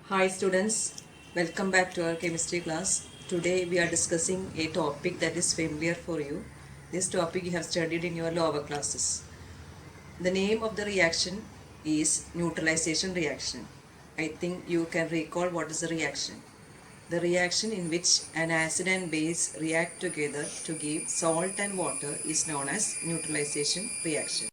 Hi students, welcome back to our chemistry class. Today we are discussing a topic that is familiar for you. This topic you have studied in your lower classes. The name of the reaction is neutralization reaction. I think you can recall what is the reaction. The reaction in which an acid and base react together to give salt and water is known as neutralization reaction.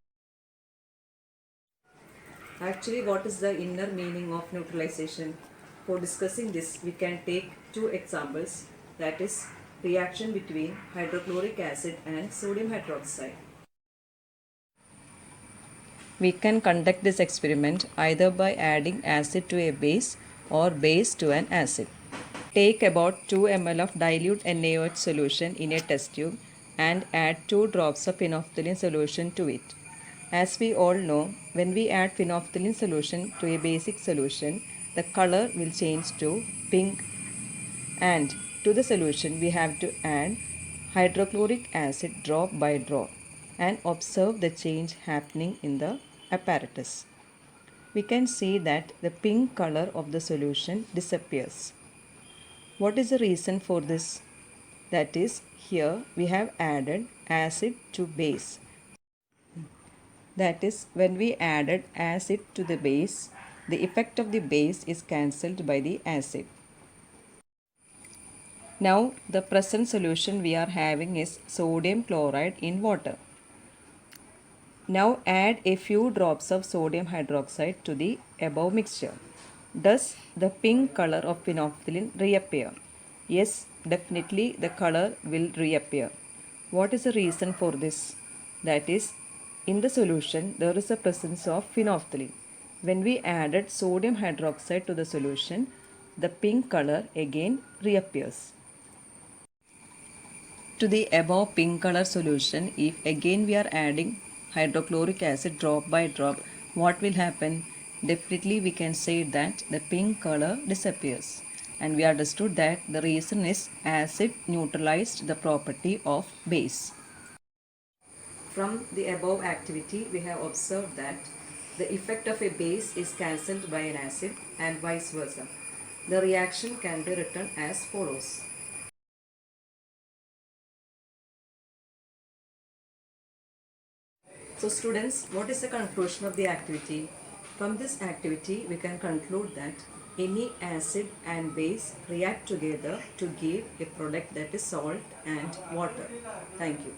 Actually, what is the inner meaning of neutralization? For discussing this, we can take two examples, that is, reaction between hydrochloric acid and sodium hydroxide. We can conduct this experiment either by adding acid to a base or base to an acid. Take about 2 ml of dilute NaOH solution in a test tube and add 2 drops of phenolphthalein solution to it. As we all know, when we add phenolphthalein solution to a basic solution, the color will change to pink, and to the solution we have to add hydrochloric acid drop by drop and observe the change happening in the apparatus. We can see that the pink color of the solution disappears. What is the reason for this? That is, here we have added acid to base. That is, when we added acid to the base, the effect of the base is cancelled by the acid. Now, the present solution we are having is sodium chloride in water. Now, add a few drops of sodium hydroxide to the above mixture. Does the pink color of phenolphthalein reappear? Yes, definitely the color will reappear. What is the reason for this? That is, in the solution there is a presence of phenolphthalein. When we added sodium hydroxide to the solution, the pink color again reappears. To the above pink color solution, if again we are adding hydrochloric acid drop by drop, what will happen? Definitely we can say that the pink color disappears. And we understood that the reason is acid neutralized the property of base. From the above activity, we have observed that the effect of a base is cancelled by an acid and vice versa. The reaction can be written as follows. So students, what is the conclusion of the activity? From this activity, we can conclude that any acid and base react together to give a product that is salt and water. Thank you.